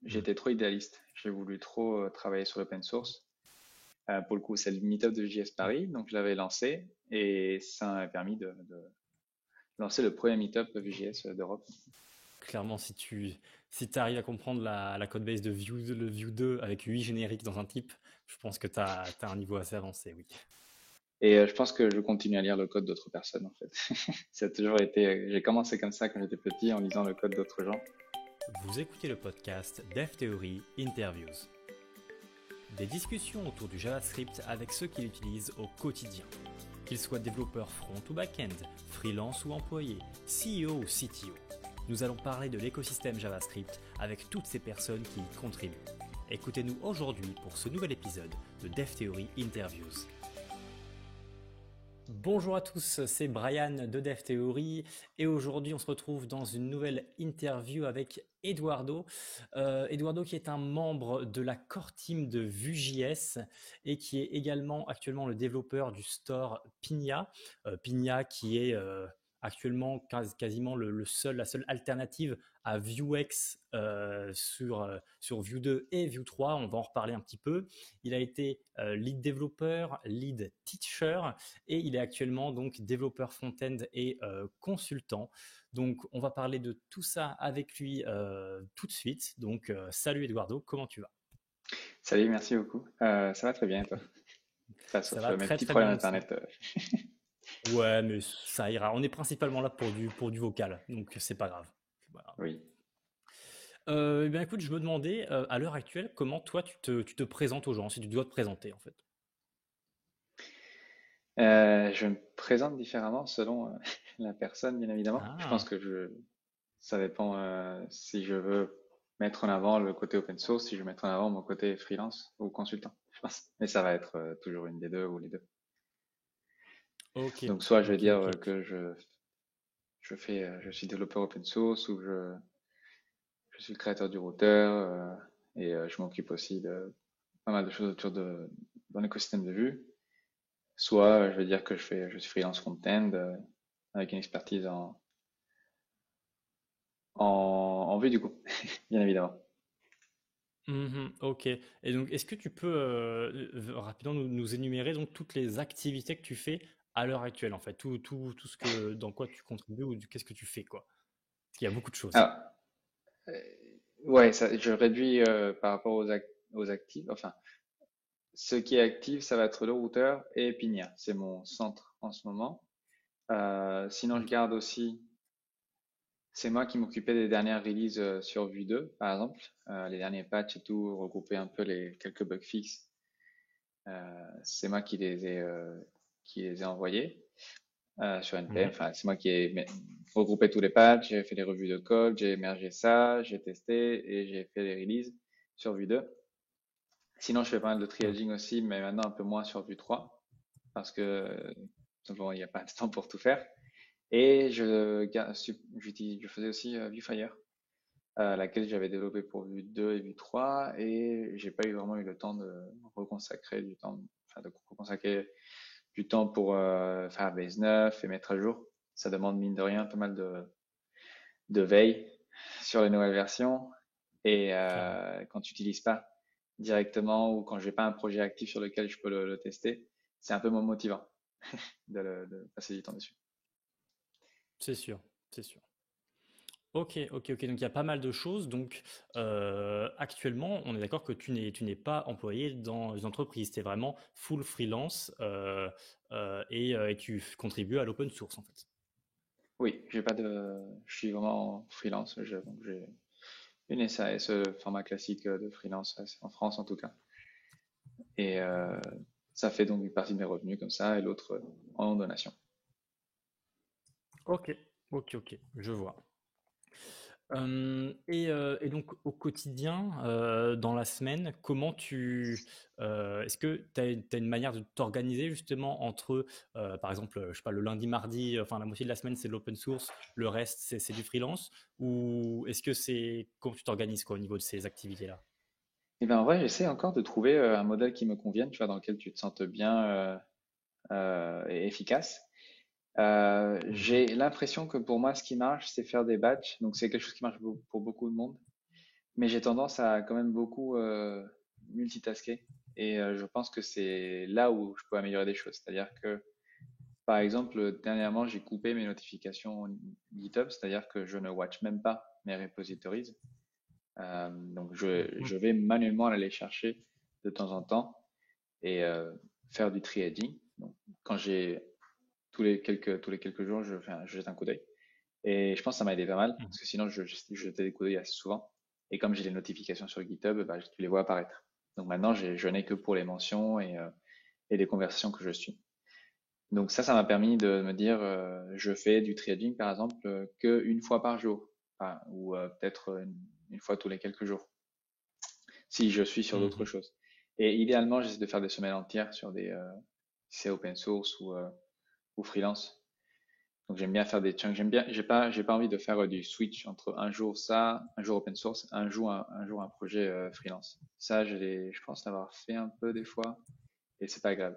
j'étais trop idéaliste. J'ai voulu trop travailler sur l'open source. Pour le coup, c'est le meetup de JS Paris, donc je l'avais lancé et ça m'a permis de lancer le premier meetup VJS d'Europe. Clairement, si tu arrives à comprendre la code base de le Vue 2 avec 8 génériques dans un type, je pense que tu as un niveau assez avancé, oui. Et je pense que je continue à lire le code d'autres personnes en fait. Ça a toujours été. J'ai commencé comme ça quand j'étais petit en lisant le code d'autres gens. Vous écoutez le podcast Dev Theory Interviews. Des discussions autour du JavaScript avec ceux qui l'utilisent au quotidien. Qu'ils soient développeurs front ou back-end, freelance ou employés, CEO ou CTO. Nous allons parler de l'écosystème JavaScript avec toutes ces personnes qui y contribuent. Écoutez-nous aujourd'hui pour ce nouvel épisode de Dev Theory Interviews. Bonjour à tous, c'est Brian de Dev Theory et aujourd'hui on se retrouve dans une nouvelle interview avec Eduardo. Eduardo qui est un membre de la core team de Vue.js et qui est également actuellement le développeur du store Pinia. Pinia qui est actuellement quasiment la seule alternative à Vuex sur Vue 2 et Vue 3. On va en reparler un petit peu. Il a été lead développeur, lead teacher et il est actuellement donc développeur front-end et consultant. Donc on va parler de tout ça avec lui tout de suite. Donc salut Eduardo, comment tu vas? Salut, merci beaucoup. Ça va très bien, et toi? Enfin, Ça sauf va mes très petits très problèmes bien aussi. internet. Ouais, mais ça ira. On est principalement là pour du vocal, donc c'est pas grave. Voilà. Oui. Eh bien écoute, je me demandais à l'heure actuelle comment toi tu te présentes aux gens, si tu dois te présenter en fait. Je me présente différemment selon la personne, bien évidemment. Je pense Ah, que ça dépend si je veux mettre en avant le côté open source, si je veux mettre en avant mon côté freelance ou consultant, je pense. Mais ça va être toujours une des deux ou les deux. ok, Donc, soit je vais ok, dire ok. que je suis développeur open source ou je suis le créateur du routeur et je m'occupe aussi de pas mal de choses autour dans l'écosystème de Vue. Soit je vais dire que je suis freelance front-end avec une expertise en Vue du coup, bien évidemment. Mhm, ok. Et donc, est-ce que tu peux rapidement nous énumérer donc toutes les activités que tu fais à l'heure actuelle, en fait, tout dans quoi tu contribues ou qu'est-ce que tu fais, quoi? Parce qu'il y a beaucoup de choses. Alors, euh, ouais, je réduis par rapport aux actifs. Enfin, ce qui est actif, ça va être le routeur et Pinia. C'est mon centre en ce moment. Sinon, je Ok. garde aussi. C'est moi qui m'occupais des dernières releases sur Vue 2, par exemple. Les derniers patchs et tout, regrouper un peu les quelques bugs fixes. C'est moi qui les ai envoyés sur NPM. Mhm. Enfin, c'est moi qui ai regroupé tous les patchs, j'ai fait les revues de code, j'ai émergé ça, j'ai testé et j'ai fait les releases sur Vue 2. Sinon, je fais pas mal de Ok. triaging aussi, mais maintenant un peu moins sur Vue 3 parce que simplement il n'y a pas de temps pour tout faire. Et je faisais aussi Vuefire, laquelle j'avais développé pour Vue 2 et Vue 3, et j'ai pas eu vraiment eu le temps de reconsacrer du temps, enfin de reconsacrer du temps pour faire base 9 et mettre à jour. Ça demande mine de rien pas mal de veille sur les nouvelles versions. Et Clairement. quand tu n'utilises pas directement ou quand j'ai pas un projet actif sur lequel je peux le tester, c'est un peu moins motivant de passer du temps dessus. C'est sûr, c'est sûr. Ok, ok, ok. Donc il y a pas mal de choses. Donc actuellement, on est d'accord que tu n'es pas employé dans une entreprise. Tu es vraiment full freelance et tu contribues à l'open source en fait. Oui, je suis vraiment freelance. Donc j'ai une SAS, format classique de freelance en France en tout cas. Et ça fait donc une partie de mes revenus comme ça et l'autre en donation. Ok, ok, ok, je vois. Et donc au quotidien, dans la semaine, est-ce que tu as une manière de t'organiser justement entre, par exemple, je sais pas, le lundi, mardi, enfin la moitié de la semaine c'est de l'open source, le reste c'est du freelance, ou est-ce que comment tu t'organises quoi au niveau de ces activités-là? Et ben en vrai, j'essaie encore de trouver un modèle qui me convienne, tu vois, dans lequel tu te sentes bien et efficace. Mhm. J'ai l'impression que pour moi, ce qui marche, c'est faire des batchs. Donc c'est quelque chose qui marche pour beaucoup de monde. mais j'ai tendance à quand même beaucoup multitasker. Et je pense que c'est là où je peux améliorer des choses. C'est-à-dire que, par exemple, dernièrement, j'ai coupé mes notifications GitHub, c'est-à-dire que je ne watch même pas mes repositories. Donc, Mhm. je vais manuellement aller chercher de temps en temps et faire du triaging. Donc, quand j'ai tous les quelques jours, je jette un coup d'œil. Et je pense que ça m'a aidé pas mal, Mhm. parce que sinon, je jetais des coups d'œil assez souvent. Et comme j'ai les notifications sur GitHub, bah, tu les vois apparaître. Donc maintenant, je n'ai que pour les mentions et les conversations que je suis. Donc ça m'a permis de me dire, je fais du triaging, par exemple, que une fois par jour, enfin, ou peut-être une fois tous les quelques jours, si je suis sur d'autres Mhm. choses. Et idéalement, j'essaie de faire des semaines entières sur si c'est open source ou freelance. Donc j'aime bien faire des chunks. J'aime bien, j'ai pas envie de faire du switch entre un jour ça, un jour open source, un jour un projet freelance. Ça, je pense l'avoir fait un peu des fois et c'est pas grave.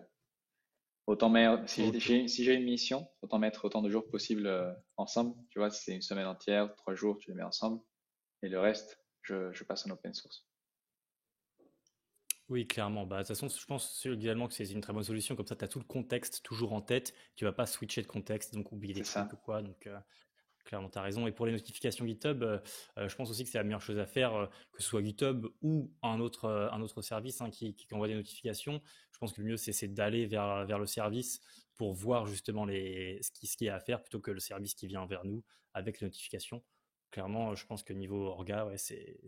Autant mettre, Ok. si j'ai une mission, autant mettre autant de jours possible ensemble. Tu vois, si c'est une semaine entière, 3 jours, tu les mets ensemble et le reste, je passe en open source. Oui, clairement. Bah, de toute façon, je pense également que c'est une très bonne solution. Comme ça, tu as tout le contexte toujours en tête. Tu vas pas switcher de contexte, donc oublier des C'est trucs ou ça. quoi. Donc, clairement, tu as raison. Et pour les notifications GitHub, je pense aussi que c'est la meilleure chose à faire, que ce soit GitHub ou un autre service, hein, qui envoie des notifications. Je pense que le mieux, c'est d'aller vers le service pour voir justement ce qui est à faire plutôt que le service qui vient vers nous avec les notifications. Clairement, je pense que niveau orga, ouais, c'est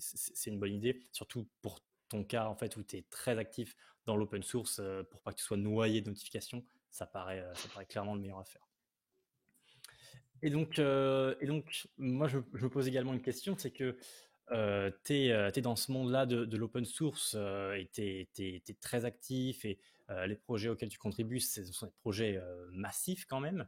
une bonne idée. Surtout pour ton cas, en fait, où tu es très actif dans l'open source, pour pas que tu sois noyé de notifications, ça paraît clairement le meilleur à faire. Et donc, moi, je me pose également une question, c'est que tu es, dans ce monde-là de l'open source, et tu es très actif et les projets auxquels tu contribues, ce sont des projets massifs quand même.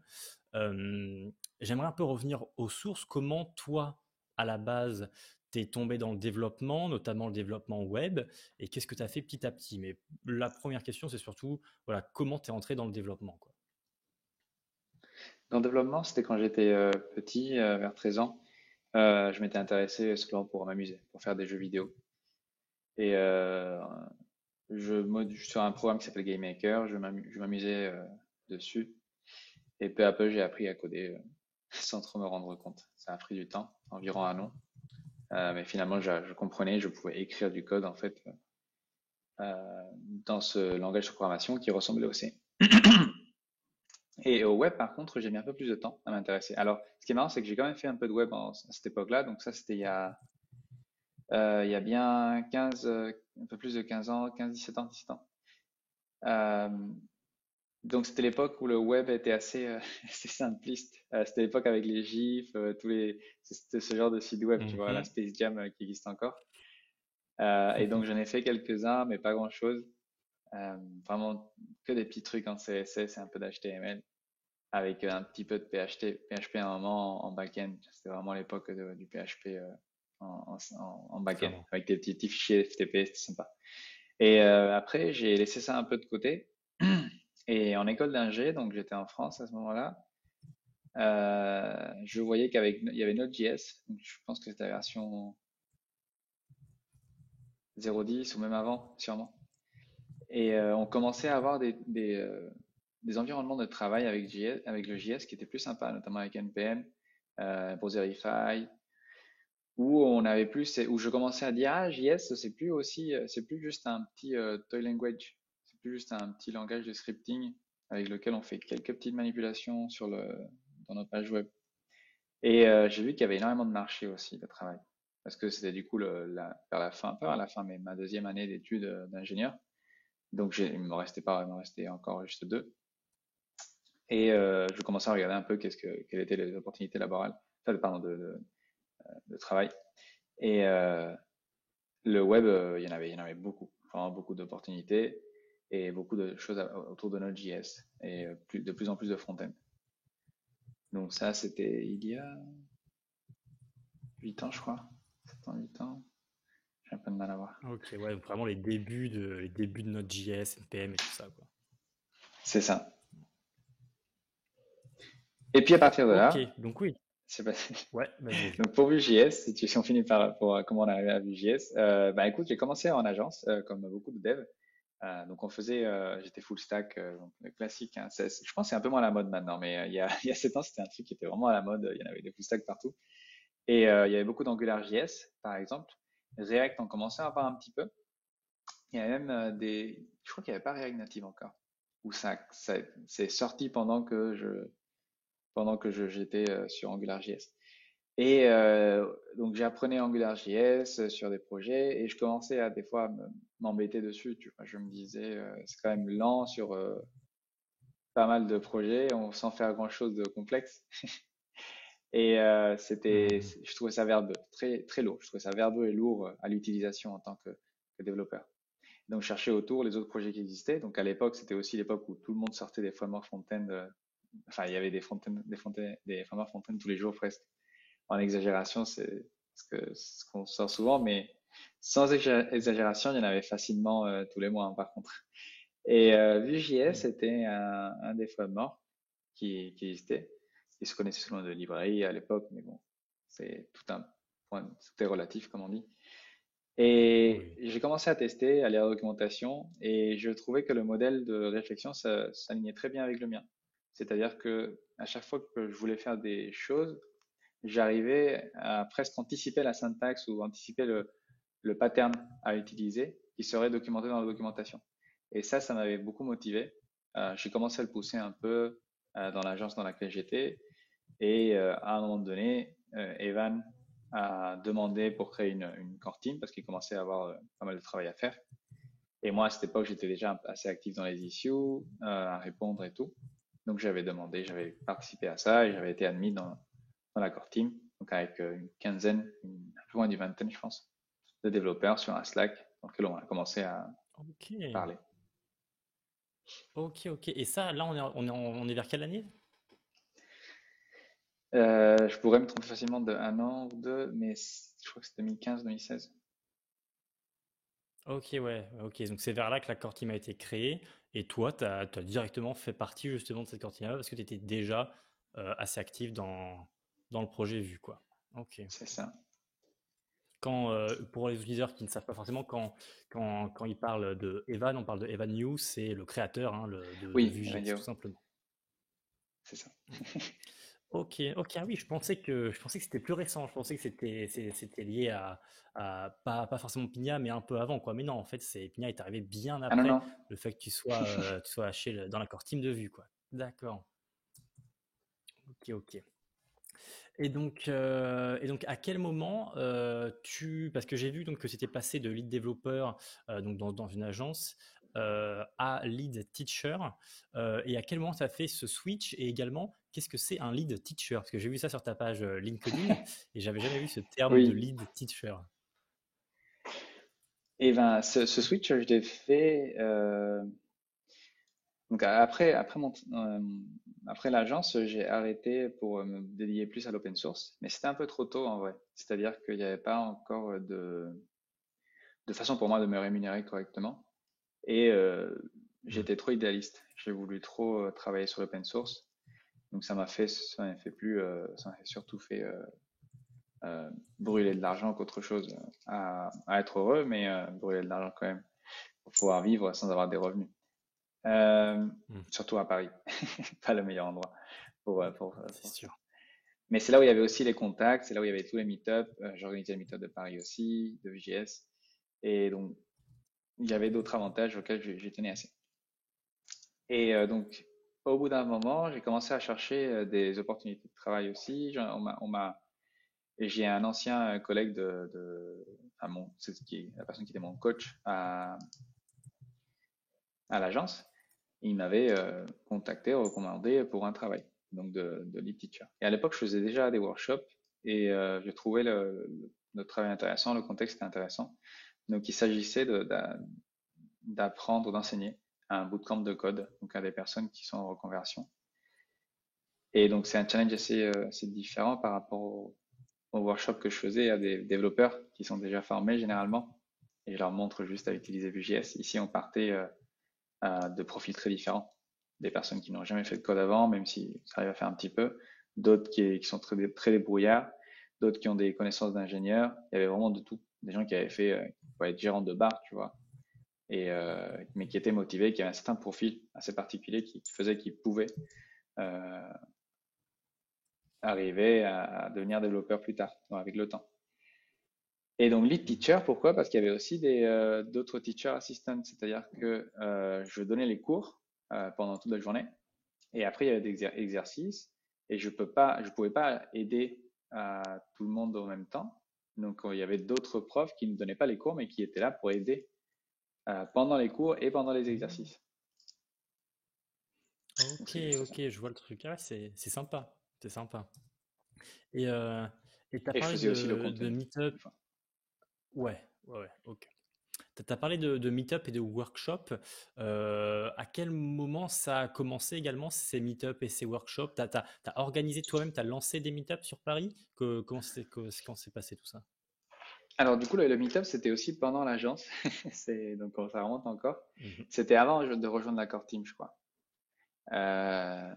Euh, J'aimerais un peu revenir aux sources. Comment toi, à la base, t'es tombé dans le développement, notamment le développement web, et qu'est-ce que tu as fait petit à petit? Mais la première question, c'est surtout, voilà, comment tu es entré dans le développement, quoi. Dans le développement, c'était quand j'étais petit, vers 13 ans. Je m'étais intéressé simplement pour m'amuser, pour faire des jeux vidéo. Et sur un programme qui s'appelle GameMaker, je m'amusais dessus. Et peu à peu, j'ai appris à coder sans trop me rendre compte. Ça a pris du temps, environ un an. Mais finalement, je comprenais, je pouvais écrire du code en fait dans ce langage de programmation qui ressemblait au C. Et au web, par contre, j'ai mis un peu plus de temps à m'intéresser. Alors, ce qui est marrant, c'est que j'ai quand même fait un peu de web à cette époque-là. Donc ça, c'était il y a bien 15, un peu plus de 15 ans, 15, 17 ans, 17 ans. Euh, donc c'était l'époque où le web était assez, assez simpliste. C'était l'époque avec les GIFs, c'était ce genre de site web, tu vois, la Mhm. Space Jam qui existe encore. Et donc j'en ai fait quelques-uns, mais pas grand-chose. Vraiment que des petits trucs en CSS et un peu d'HTML, avec un petit peu de PHP à un moment en back-end. C'était vraiment l'époque du PHP en back-end, Clairement. avec des petits fichiers FTP, c'était sympa. Et après, j'ai laissé ça un peu de côté. Et en école d'ingé, donc j'étais en France à ce moment-là, je voyais il y avait Node.js, donc je pense que c'était la version 0.10 ou même avant, sûrement. Et on commençait à avoir des environnements de travail avec le JS qui étaient plus sympas, notamment avec NPM, Browserify, où on avait plus, où je commençais à dire, ah, JS, c'est plus juste un petit toy language, c'est plus juste un petit langage de scripting avec lequel on fait quelques petites manipulations dans nos pages web. Et j'ai vu qu'il y avait énormément de marché aussi de travail. Parce que c'était du coup vers la fin, pas vers la fin, mais ma deuxième année d'études d'ingénieur. Donc il me restait encore juste deux. Et je commençais à regarder un peu quelles étaient les opportunités laborales, enfin, pardon, de travail. Et le web, il y en avait beaucoup, vraiment beaucoup d'opportunités et beaucoup de choses autour de Node.js et de plus en plus de front-end. Donc ça, c'était il y a 8 ans, je crois. 7 ans, 8 ans. J'ai un peu de mal à voir. Ok, ouais, donc vraiment les débuts de Node.js, NPM et tout ça, quoi. C'est ça. Et puis à partir de Ok, là, donc oui. Je sais pas Ouais, vas-y. Donc pour Vue.js, si on finit par pour comment on est arrivé à Vue.js, bah écoute, j'ai commencé en agence comme beaucoup de devs. Donc on faisait, j'étais full stack, donc le classique. Hein. Je pense que c'est un peu moins à la mode maintenant, mais il y a 7 ans, c'était un truc qui était vraiment à la mode. Il y en avait des full stack partout. Et il y avait beaucoup d'AngularJS, par exemple. React, on commençait à avoir un petit peu. Il y a même je crois qu'il n'y avait pas React Native encore. Ou ça c'est sorti j'étais sur AngularJS. Et donc j'apprenais AngularJS sur des projets et je commençais à des fois m'embêter dessus. Tu vois, je me disais c'est quand même lent sur pas mal de projets, on sans faire grand-chose de complexe. Et Mhm. je trouvais ça verbeux, très lourd. Je trouvais ça verbeux et lourd à l'utilisation en tant que développeur. Donc je cherchais autour les autres projets qui existaient. Donc à l'époque, c'était aussi l'époque où tout le monde sortait des frameworks front-end. Enfin, il y avait des frameworks front-end tous les jours presque. En exagération, c'est ce qu'on sort souvent, mais sans exagération, il y en avait facilement tous les mois, hein, par contre. Et Vue.js était un des frameworks qui existait. Ils se connaissaient sous le nom de librairie à l'époque, mais bon, c'est tout un point, tout est relatif, comme on dit. Et Oui. j'ai commencé à tester, à lire la documentation, et je trouvais que le modèle de réflexion s'alignait très bien avec le mien. C'est-à-dire que à chaque fois que je voulais faire des choses, j'arrivais à presque anticiper la syntaxe ou anticiper le pattern à utiliser qui serait documenté dans la documentation. Et ça m'avait beaucoup motivé. J'ai commencé à le pousser un peu dans l'agence dans laquelle j'étais. Et à un moment donné, Evan a demandé pour créer une core team parce qu'il commençait à avoir pas mal de travail à faire. Et moi, à cette époque, j'étais déjà assez actif dans les issues, à répondre et tout. Donc, j'avais demandé, j'avais participé à ça et j'avais été admis dans la core team, donc avec une quinzaine, un peu moins d'une vingtaine, je pense, de développeurs sur un Slack dans lequel on a commencé à Ok. parler. Ok, ok. Et ça, là, on est vers quelle année? Je pourrais me tromper facilement de un an ou deux, mais je crois que c'est 2015-2016. Ok, ouais, ok. Donc c'est vers là que la core team a été créée. Et toi, tu as directement fait partie justement de cette core team-là parce que tu étais déjà assez actif dans le projet Vue, quoi. Ok. C'est ça. Quand, pour les utilisateurs qui ne savent pas forcément, quand ils parlent de Evan, on parle de Evan You, c'est le créateur hein, de Oui, Vue.js, radio, tout simplement. c'est ça. Ok, ok, ah oui, je pensais que c'était plus récent, je pensais que c'était lié pas forcément Pina, mais un peu avant, quoi. Mais non, en fait, Pina est arrivé bien Ah non, après non. le fait que tu sois dans l'accord team de vue, quoi. D'accord. Ok, ok. Et donc, à quel moment parce que j'ai vu donc que c'était passé de lead développeur donc dans une agence à lead teacher, et à quel moment tu as fait ce switch et également qu'est-ce que c'est un lead teacher? Parce que j'ai vu ça sur ta page LinkedIn et j'avais jamais vu ce terme de Oui. lead teacher. Et ben, ce switch, je l'ai fait donc après l'agence, j'ai arrêté pour me dédier plus à l'open source, mais c'était un peu trop tôt en vrai. C'est-à-dire qu'il n'y avait pas encore de façon pour moi de me rémunérer correctement. Et Hmm. j'étais trop idéaliste. J'ai voulu trop travailler sur l'open source. Donc ça m'a fait surtout fait brûler de l'argent qu'autre chose à être heureux, mais brûler de l'argent quand même pour pouvoir vivre sans avoir des revenus. Euh, Hmm. Surtout à Paris, pas le meilleur endroit C'est pour ça. sûr. Mais c'est là où il y avait aussi les contacts, c'est là où il y avait tous les meet-ups. J'organisais les meet-ups de Paris aussi, de VGS. Et donc, il y avait d'autres avantages auxquels j'y tenais assez. Et donc, au bout d'un moment, j'ai commencé à chercher des opportunités de travail aussi. J'ai un ancien collègue c'est la personne qui était mon coach à l'agence. Il m'avait contacté, recommandé pour un travail, donc de lead teacher. Et à l'époque, je faisais déjà des workshops et je trouvais le travail intéressant, le contexte intéressant. Donc, il s'agissait d'apprendre, d'enseigner un bootcamp de code, donc à des personnes qui sont en reconversion. Et donc, c'est un challenge assez différent par rapport au workshop que je faisais à des développeurs qui sont déjà formés généralement. Et je leur montre juste à utiliser Vue.js. Ici, on partait de profils très différents. Des personnes qui n'ont jamais fait de code avant, même si ça arrive à faire un petit peu, d'autres qui sont très débrouillards, d'autres qui ont des connaissances d'ingénieurs. Il y avait vraiment de tout. Des gens qui avaient fait, qui pouvaient être gérants de bar, tu vois, mais qui étaient motivés, qui avaient un certain profil assez particulier qui faisait qu'ils pouvaient euh, arriver à devenir développeurs plus tard, avec le temps. Et donc lead teacher, pourquoi? Parce qu'il y avait aussi d'autres teacher assistants, c'est-à-dire que je donnais les cours pendant toute la journée, et après il y avait des exercices, et je pouvais pas aider tout le monde en même temps. Donc il y avait d'autres profs qui ne donnaient pas les cours, mais qui étaient là pour aider pendant les cours et pendant les exercices. Donc Ok, c'est juste ça. ok, je vois le truc. Ah, c'est sympa, c'est sympa. Et euh, et t'as Et je parlé faisais aussi le de contenu, Meetup. des fois. Ouais, ouais, ouais, ok. T'as parlé de meet-up et de workshop. À quel moment ça a commencé également, ces meet-up et ces workshops? T'as organisé toi-même, t'as lancé des meet-up sur Paris? Comment s'est passé tout ça? Alors du coup, le meetup, c'était aussi pendant l'agence. Donc ça remonte encore. Mhm. C'était avant de rejoindre la core team, je crois. Euh,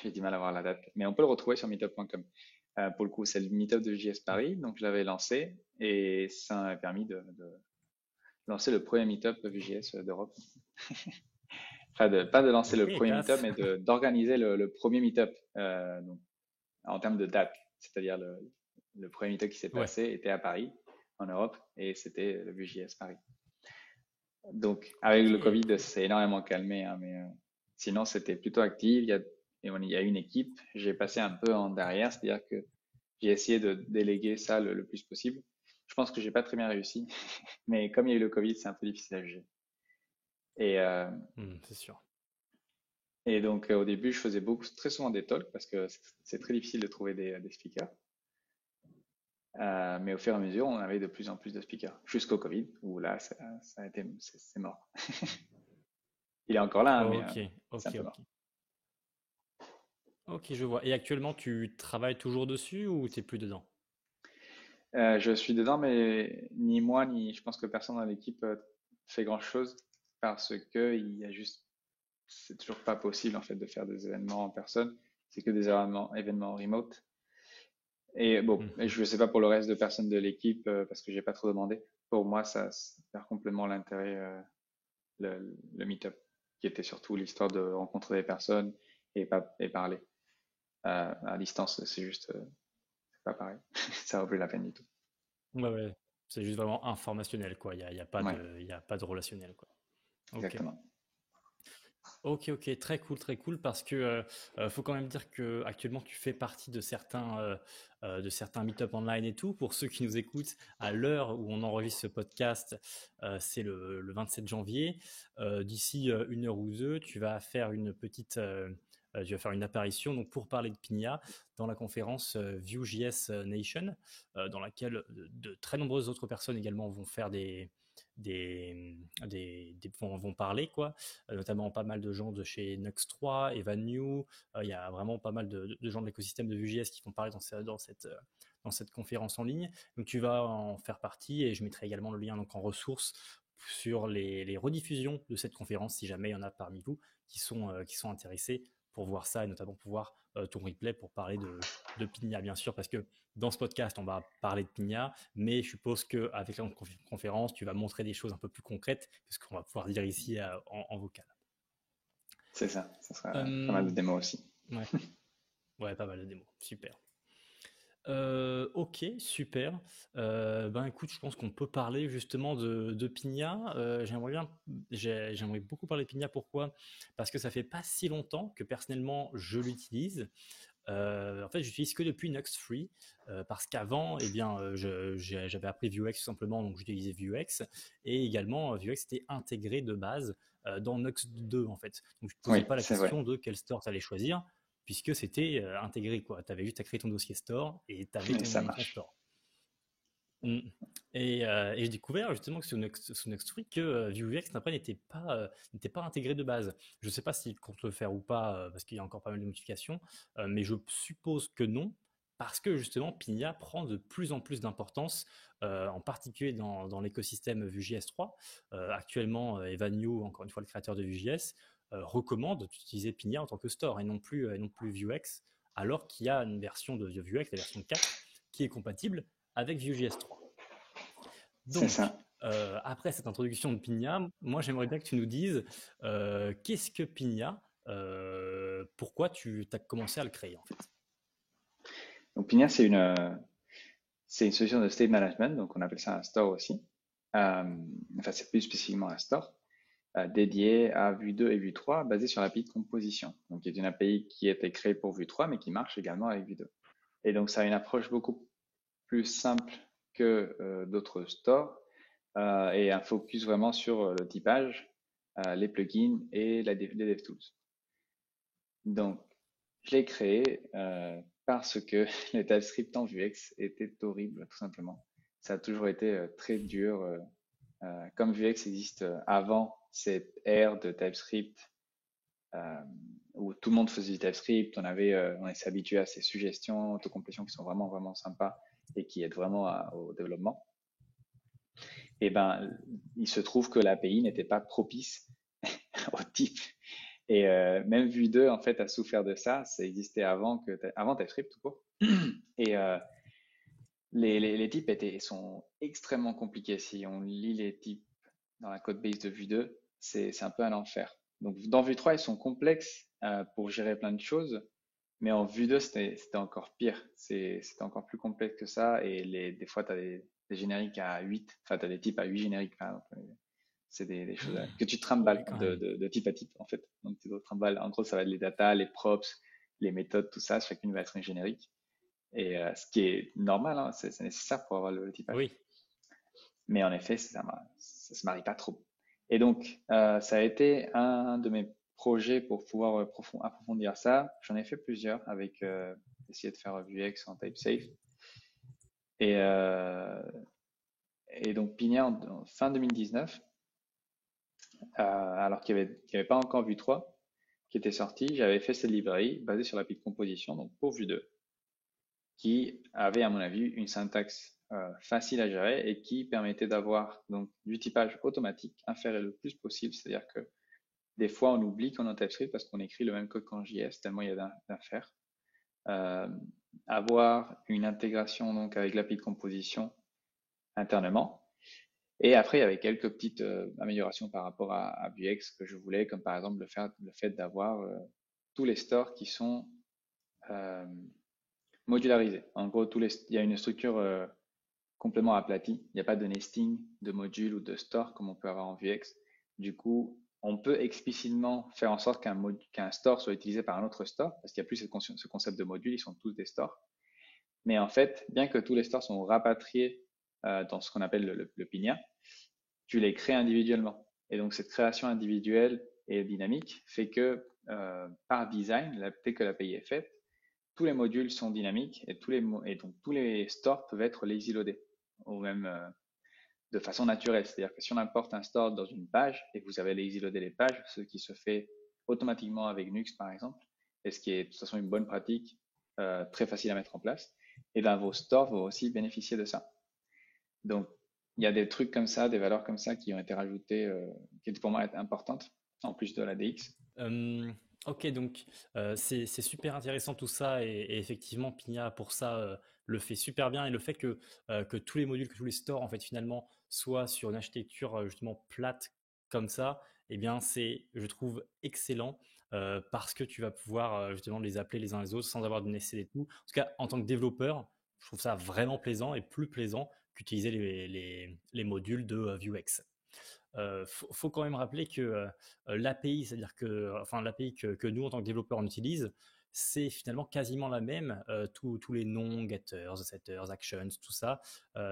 j'ai du mal à voir la date, mais on peut le retrouver sur meetup.com. Pour le coup, c'est le meetup de JS Paris, donc je l'avais lancé et ça m'a permis de lancer le premier meetup VJS d'Europe. Enfin, pas de lancer Ok, le premier meetup, classe. mais d'organiser le premier meetup donc, en termes de date. C'est-à-dire le premier meetup qui s'est Ouais. passé était à Paris, en Europe, et c'était le VJS Paris. Donc, avec le Ok, Covid, cool. c'est énormément calmé, hein, mais sinon, c'était plutôt actif. Il y a une équipe. J'ai passé un peu en derrière, c'est-à-dire que j'ai essayé de déléguer ça le plus possible. Je pense que j'ai pas très bien réussi, mais comme il y a eu le Covid, c'est un peu difficile à juger. Et, euh, C'est sûr. et donc, au début, je faisais très souvent des talks parce que c'est très difficile de trouver des speakers. Mais au fur et à mesure, on avait de plus en plus de speakers, jusqu'au Covid, où là, ça a été, c'est mort. Il est encore là, hein, mais Ok, c'est un ok, peu ok. mort. Ok, je vois. Et actuellement, tu travailles toujours dessus ou t'es plus dedans? Je suis dedans, mais ni moi, ni je pense que personne dans l'équipe fait grand-chose parce que c'est toujours pas possible en fait de faire des événements en personne. C'est que des événements remote. Et bon, et Mhm. je ne sais pas pour le reste de personnes de l'équipe parce que j'ai pas trop demandé. Pour moi, ça perd complètement l'intérêt le meet-up, qui était surtout l'histoire de rencontrer des personnes et parler. À distance, c'est pas pareil. Ça vaut plus la peine du tout. Ouais, ouais. C'est juste vraiment informationnel, quoi. Ouais, Il y a pas de relationnel, quoi. Ok. exactement. Ok, ok, très cool parce que faut quand même dire que actuellement tu fais partie de certains meet-up online et tout. Pour ceux qui nous écoutent, à l'heure où on enregistre ce podcast, c'est le 27 janvier. D'ici une heure ou deux, tu vas faire une apparition donc pour parler de Pigna dans la conférence Vue.js Nation, dans laquelle de très nombreuses autres personnes également vont faire vont parler quoi, notamment pas mal de gens de chez Nux3, Evan New. Il y a vraiment pas mal de gens de l'écosystème de Vue.js qui vont parler dans cette conférence en ligne. Donc tu vas en faire partie et je mettrai également le lien donc en ressources sur les rediffusions de cette conférence si jamais il y en a parmi vous qui sont intéressés pour voir ça et notamment pour voir ton replay pour parler de Pigna bien sûr parce que dans ce podcast on va parler de Pigna mais je suppose qu'avec la conférence tu vas montrer des choses un peu plus concrètes que ce qu'on va pouvoir dire ici en vocal. C'est ça. Ça sera pas mal de Euh, démos aussi. ouais, ouais, pas mal de démos, super. Ok, super. Ben écoute, je pense qu'on peut parler justement de Pigna. J'aimerais beaucoup parler de Pigna. Pourquoi? Parce que ça fait pas si longtemps que personnellement je l'utilise. En fait, j'utilise que depuis Nux Free parce qu'avant, eh bien, j'avais appris Vuex tout simplement, donc j'utilisais Vuex et également Vuex était intégré de base dans Nux 2 en fait. Donc je ne te posais Oui, pas la c'est vrai. question de quel store tu allais choisir puisque c'était intégré quoi. Tu avais juste à créer ton dossier store et tu avais Et ça ton marche. store. Mm. Et j'ai découvert justement que sur Nextfree que Vuex après n'était pas intégré de base. Je ne sais pas s'il compte le faire ou pas parce qu'il y a encore pas mal de modifications, mais je suppose que non parce que justement Pina prend de plus en plus d'importance, en particulier dans l'écosystème Vue.js 3. Actuellement, Evan New, encore une fois le créateur de Vue.js, recommande d'utiliser Pina en tant que store et non plus Vuex alors qu'il y a une version de Vuex, la version 4, qui est compatible avec Vue.js 3. C'est Donc, ça. après cette introduction de Pinia, moi j'aimerais bien que tu nous dises qu'est-ce que Pinia, pourquoi tu as commencé à le créer en fait. Donc Pinia, c'est une solution de state management, donc on appelle ça un store aussi. Enfin, c'est plus spécifiquement un store dédié à Vue 2 et Vue 3, basé sur l'API de composition. Donc, il y a une API qui a été créée pour Vue 3, mais qui marche également avec Vue 2. Et donc, ça a une approche beaucoup plus simple que d'autres stores et un focus vraiment sur le typage, les plugins et les DevTools. Donc, je l'ai créé parce que les TypeScript en Vuex étaient horribles, tout simplement. Ça a toujours été très dur. Comme Vuex existe avant cette ère de TypeScript où tout le monde faisait du TypeScript, on s'est habitué à ces suggestions, autocomplétion qui sont vraiment, vraiment sympas et qui aident vraiment au développement. Et ben, il se trouve que l'API n'était pas propice au type. Et même Vue 2, en fait, a souffert de ça. Ça existait avant TypeScript, tout court. Et les types sont extrêmement compliqués. Si on lit les types dans la code base de Vue 2, c'est un peu un enfer. Donc, dans Vue 3, ils sont complexes pour gérer plein de choses. Mais en Vue 2, c'était encore pire. C'était encore plus complexe que ça. Et des fois, tu as des génériques à 8. Enfin, tu as des types à 8 génériques, par exemple. C'est des choses que tu Ah oui, trimbales quand même. de type à type, en fait. Donc, tu trimbales. En gros, ça va être les data, les props, les méthodes, tout ça. Chacune va être un générique. Et ce qui est normal, hein, c'est nécessaire pour avoir le typage. Oui. Mais en effet, ça se marie pas trop. Et donc, ça a été un de mes projets pour pouvoir approfondir ça. J'en ai fait plusieurs avec essayer de faire Vuex en TypeSafe. Et, euh, et donc, Pinia, en fin 2019, alors qu'il n'y avait pas encore Vue 3 qui était sorti, j'avais fait cette librairie basée sur l'API de composition, donc pour Vue 2, qui avait, à mon avis, une syntaxe facile à gérer et qui permettait d'avoir donc du typage automatique, inféré le plus possible. C'est-à-dire que des fois, on oublie qu'on est en TypeScript parce qu'on écrit le même code qu'en JS, tellement il y a d'infères. Euh, avoir une intégration donc avec l'API de composition internement. Et après, il y avait quelques petites améliorations par rapport à Vuex que je voulais, comme par exemple le fait d'avoir tous les stores qui sont euh, modularisés. En gros, il y a une structure complètement aplati. Il n'y a pas de nesting de modules ou de store comme on peut avoir en Vuex. Du coup, on peut explicitement faire en sorte qu'un store soit utilisé par un autre store parce qu'il n'y a plus ce concept de module, ils sont tous des stores. Mais en fait, bien que tous les stores sont rapatriés dans ce qu'on appelle le Pinia, tu les crées individuellement. Et donc, cette création individuelle et dynamique fait que par design, dès que l'API est faite, tous les modules sont dynamiques et donc tous les stores peuvent être lazy loadés ou même de façon naturelle. C'est-à-dire que si on importe un store dans une page et que vous avez lazy loadé les pages, ce qui se fait automatiquement avec Nux par exemple, et ce qui est de toute façon une bonne pratique, très facile à mettre en place, et bien vos stores vont aussi bénéficier de ça. Donc il y a des trucs comme ça, des valeurs comme ça qui ont été rajoutées, qui pour moi être importantes, en plus de la DX. Ok, donc c'est super intéressant tout ça et effectivement Pinia pour ça le fait super bien et le fait que tous les modules, que tous les stores en fait finalement soient sur une architecture justement plate comme ça, eh bien c'est je trouve excellent parce que tu vas pouvoir justement les appeler les uns les autres sans avoir de necessité et tout. En tout cas en tant que développeur, je trouve ça vraiment plaisant et plus plaisant qu'utiliser les modules de Vuex. Faut quand même rappeler que l'API, c'est-à-dire que, enfin l'API que nous en tant que développeurs on utilise, c'est finalement quasiment la même. Tous les noms, getters, setters, actions, tout ça,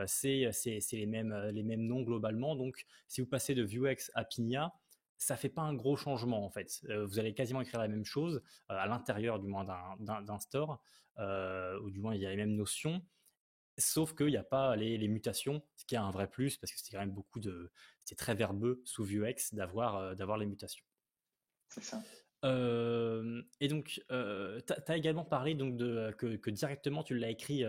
c'est les mêmes noms globalement. Donc, si vous passez de Vuex à Pinia, ça fait pas un gros changement en fait. Vous allez quasiment écrire la même chose à l'intérieur du moins d'un store, ou du moins il y a les mêmes notions. Sauf qu'il n'y a pas les mutations, ce qui est un vrai plus parce que c'est quand même c'est très verbeux sous Vuex d'avoir les mutations. C'est ça. Et donc, tu as également parlé donc que directement tu l'as écrit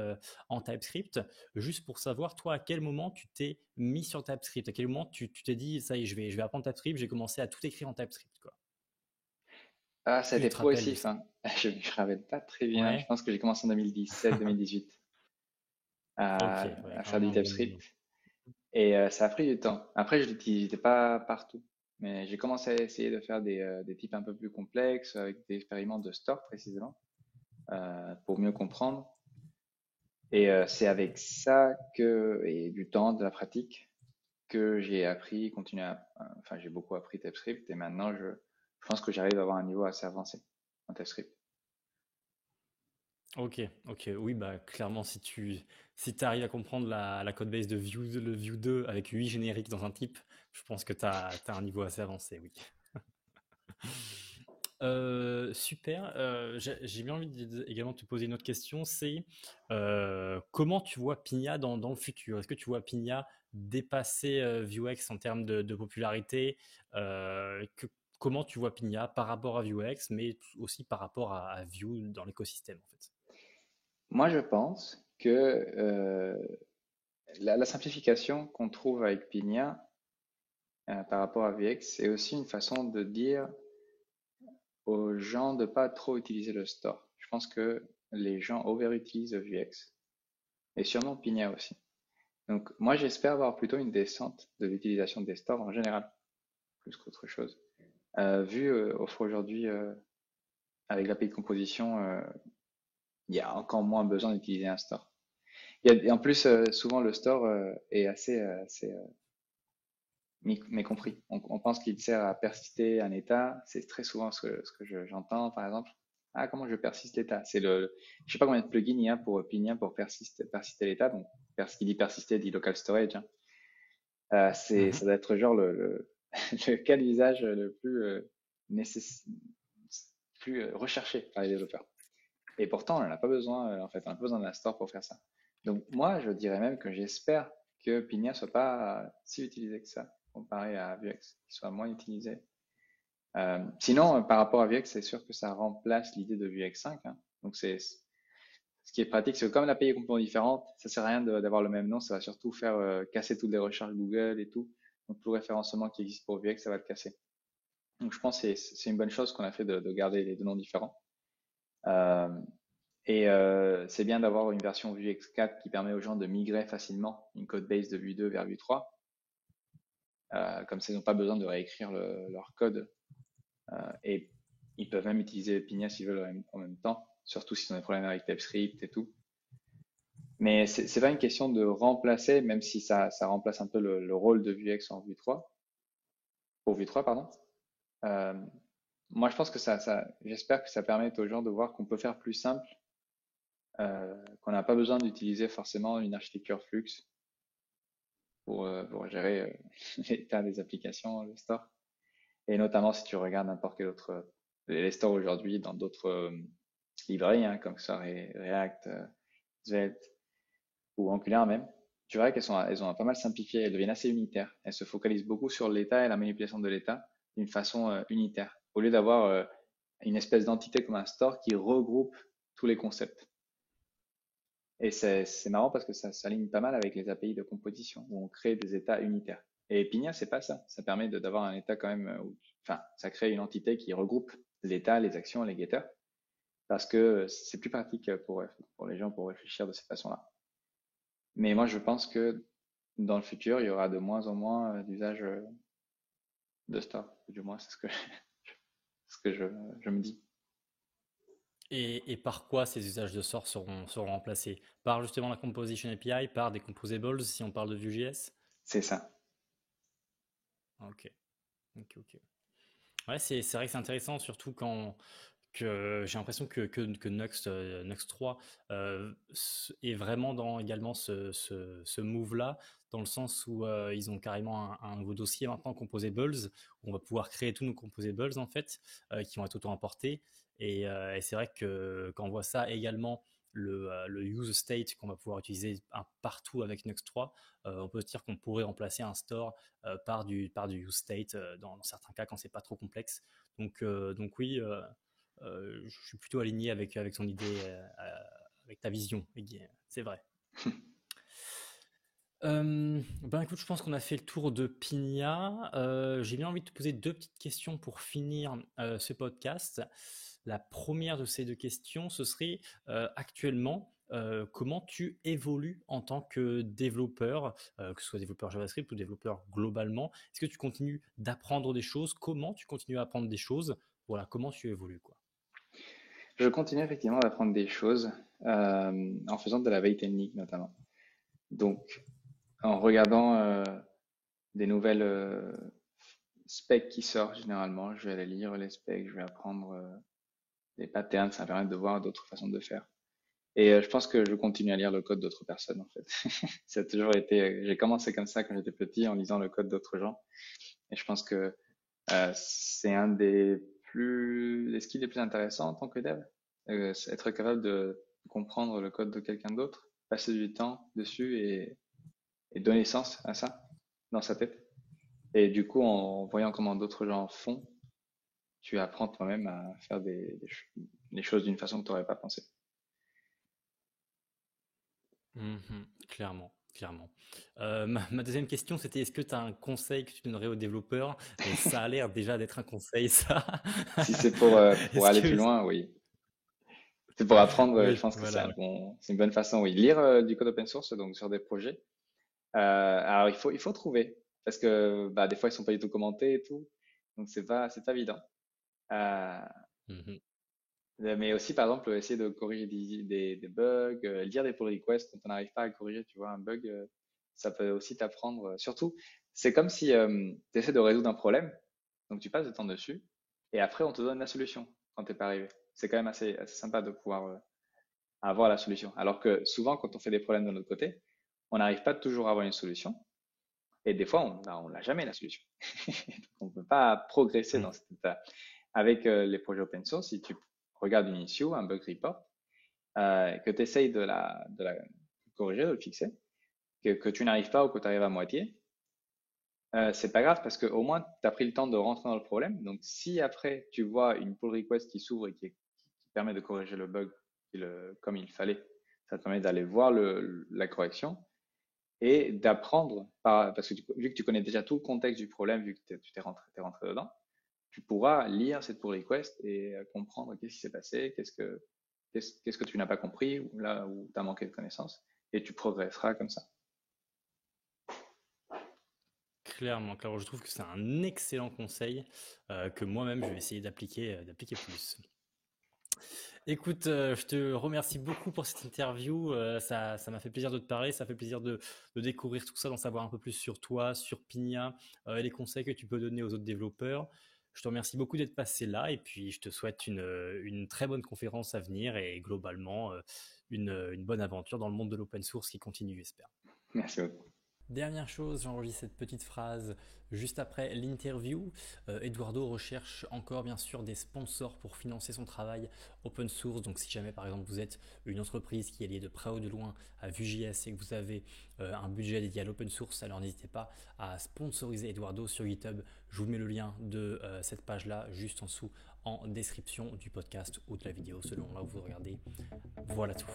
en TypeScript. Juste pour savoir, toi, à quel moment tu t'es mis sur TypeScript? À quel moment tu t'es dit, ça y est, je vais apprendre TypeScript, j'ai commencé à tout écrire en TypeScript, quoi. Ah, ça a Si tu été te rappelles de progressif, ça. hein. Je me rappelle pas très bien. Je Ouais. pense que j'ai commencé en 2017-2018 Ok, à, ouais, à quand faire même du un bon moment. TypeScript. Et ça a pris du temps. Après, je l'utilisais pas partout. Mais j'ai commencé à essayer de faire des types un peu plus complexes avec des expériments de store précisément pour mieux comprendre. Et c'est avec ça que, et du temps, de la pratique, que j'ai appris, continué enfin, j'ai beaucoup appris TypeScript et maintenant je pense que j'arrive à avoir un niveau assez avancé en TypeScript. Ok, ok, oui, bah clairement, si tu arrives à comprendre la code base de Vue, le Vue 2 avec 8 génériques dans un type, je pense que t'as un niveau assez avancé, oui. Super. J'ai bien envie également de te poser une autre question, c'est comment tu vois Pina dans le futur? Est-ce que tu vois Pina dépasser Vuex en termes de popularité? Comment tu vois Pina par rapport à Vuex, mais aussi par rapport à Vue dans l'écosystème en fait? Moi, je pense que la simplification qu'on trouve avec Pygna par rapport à VX, c'est aussi une façon de dire aux gens de pas trop utiliser le store. Je pense que les gens overutilisent VX et sûrement Pygna aussi. Donc, moi, j'espère avoir plutôt une descente de l'utilisation des stores en général, plus qu'autre chose. Vue offre aujourd'hui, avec l'API de composition, il y a encore moins besoin d'utiliser un store. Et en plus, souvent, le store est assez mécompris. On pense qu'il sert à persister un état. C'est très souvent ce que j'entends, par exemple. Ah, comment je persiste l'état? Je sais pas combien de plugins il y a pour Pygna pour persister l'état. Donc, qui dit persister dit local storage, hein. Ça Mhm. doit être genre le cas d'usage le plus, plus recherché par les développeurs. Et pourtant, on n'en a pas besoin, en fait, on n'a pas besoin d'un store pour faire ça. Donc, moi, je dirais même que j'espère que Pygna soit pas si utilisé que ça, comparé à Vuex, qu'il soit moins utilisé. Sinon, par rapport à Vuex, c'est sûr que ça remplace l'idée de Vuex 5, hein. Donc, ce qui est pratique, c'est que comme l'API est complètement différente, ça sert à rien d'avoir le même nom, ça va surtout faire casser toutes les recherches Google et tout. Donc, tout le référencement qui existe pour Vuex, ça va le casser. Donc, je pense que c'est une bonne chose qu'on a fait de garder les deux noms différents. Euh, Et c'est bien d'avoir une version Vuex 4 qui permet aux gens de migrer facilement une code base de Vue 2 vers Vue 3. Comme ça, ils n'ont pas besoin de réécrire leur code. Et ils peuvent même utiliser Pygna s'ils veulent en même temps, surtout s'ils ont des problèmes avec TypeScript et tout. Mais c'est pas une question de remplacer, même si ça remplace un peu le rôle de Vuex en Vue 3, pour Vue 3, pardon. Euh, Moi, je pense que j'espère que ça permet aux gens de voir qu'on peut faire plus simple, qu'on n'a pas besoin d'utiliser forcément une architecture Flux pour gérer l'état des applications, le store. Et notamment si tu regardes n'importe quel autre, les stores aujourd'hui dans d'autres librairies, hein, comme ça React, Svelte ou Angular même, tu verras elles ont pas mal simplifié, elles deviennent assez unitaires. Elles se focalisent beaucoup sur l'état et la manipulation de l'état d'une façon unitaire, au lieu d'avoir une espèce d'entité comme un store qui regroupe tous les concepts. Et c'est marrant parce que ça s'aligne pas mal avec les API de composition où on crée des états unitaires. Et Pygna, c'est pas ça. Ça permet d'avoir un état quand même, enfin, ça crée une entité qui regroupe l'état, les actions, les getters, parce que c'est plus pratique pour les gens pour réfléchir de cette façon-là. Mais moi, je pense que dans le futur, il y aura de moins en moins d'usage de store. Du moins, c'est ce que je me dis. Et par quoi ces usages de sorts seront remplacés? Par justement la Composition API, par des composables si on parle de Vue.js? C'est ça. Ok, ok, ok. Ouais, c'est vrai que c'est intéressant, surtout quand que j'ai l'impression que Nuxt, Nuxt 3 est vraiment dans également ce move-là, dans le sens où ils ont carrément un nouveau dossier maintenant, Composables, où on va pouvoir créer tous nos Composables en fait, qui vont être auto-importés. Et c'est vrai que quand on voit ça également, le use state qu'on va pouvoir utiliser partout avec Nuxt 3, on peut se dire qu'on pourrait remplacer un store par du use state dans certains cas quand c'est pas trop complexe. Donc oui, je suis plutôt aligné avec ton idée, avec ta vision, c'est vrai. Ben écoute, je pense qu'on a fait le tour de Pina. J'ai bien envie de te poser deux petites questions pour finir ce podcast. La première de ces deux questions, ce serait actuellement, comment tu évolues en tant que développeur, que ce soit développeur JavaScript ou développeur globalement. Est-ce que tu continues d'apprendre des choses? Comment tu continues à apprendre des choses? Voilà, comment tu évolues, quoi. Je continue effectivement d'apprendre des choses en faisant de la veille technique notamment. Donc, en regardant des nouvelles specs qui sortent généralement, je vais aller lire les specs, je vais apprendre des patterns, ça va permettre de voir d'autres façons de faire. Et je pense que je continue à lire le code d'autres personnes en fait. Ça a toujours été, j'ai commencé comme ça quand j'étais petit en lisant le code d'autres gens. Et je pense que c'est un des skills les plus intéressants en tant que dev. C'est être capable de comprendre le code de quelqu'un d'autre, passer du temps dessus et donner sens à ça dans sa tête. Et du coup, en voyant comment d'autres gens font, tu apprends toi-même à faire des choses d'une façon que tu n'aurais pas pensé. Mhm, clairement, clairement. Ma deuxième question, c'était est-ce que tu as un conseil que tu donnerais aux développeurs? Mais ça a l'air déjà d'être un conseil, ça. Si c'est pour Est-ce aller plus que... loin, oui. C'est pour apprendre, je Oui, pense que voilà. c'est une bonne façon, oui. Lire du code open source, donc sur des projets. Alors il faut trouver, parce que bah, des fois ils sont pas du tout commentés et tout, donc c'est pas évident. Euh, Mhm, mais aussi par exemple essayer de corriger des bugs, lire des pull requests quand on n'arrive pas à corriger, tu vois, un bug, ça peut aussi t'apprendre. Surtout, c'est comme si tu essaies de résoudre un problème, donc tu passes du temps dessus, et après on te donne la solution quand t'es pas arrivé. C'est quand même assez sympa de pouvoir avoir la solution. Alors que souvent quand on fait des problèmes de notre côté, on n'arrive pas toujours à avoir une solution. Et des fois, on n'a jamais la solution. On ne peut pas progresser mhm, dans cet état. Avec les projets open source, si tu regardes une issue, un bug report, que tu essayes de la corriger, de le fixer, que tu n'arrives pas ou que tu arrives à moitié, c'est pas grave parce qu'au moins tu as pris le temps de rentrer dans le problème. Donc si après tu vois une pull request qui s'ouvre et qui permet de corriger le bug comme il fallait, ça te permet d'aller voir la correction et d'apprendre, parce que vu que tu connais déjà tout le contexte du problème, vu que tu t'es rentré dedans, tu pourras lire cette pull request et comprendre qu'est-ce qui s'est passé, qu'est-ce que tu n'as pas compris, ou là où tu as manqué de connaissances, et tu progresseras comme ça. clairement, clairement. Je trouve que c'est un excellent conseil que moi-même je vais essayer d'appliquer plus. Écoute, je te remercie beaucoup pour cette interview. Ça m'a fait plaisir de te parler. Ça fait plaisir de découvrir tout ça, d'en savoir un peu plus sur toi, sur Pigna, et les conseils que tu peux donner aux autres développeurs. Je te remercie beaucoup d'être passé là et puis je te souhaite une très bonne conférence à venir et globalement une bonne aventure dans le monde de l'open source qui continue, j'espère. Merci beaucoup. Dernière chose, j'enregistre cette petite phrase juste après l'interview. Eduardo recherche encore bien sûr des sponsors pour financer son travail open source. Donc si jamais par exemple vous êtes une entreprise qui est liée de près ou de loin à Vue.js et que vous avez un budget dédié à l'open source, alors n'hésitez pas à sponsoriser Eduardo sur GitHub. Je vous mets le lien de cette page-là juste en dessous en description du podcast ou de la vidéo selon là où vous regardez. Voilà tout.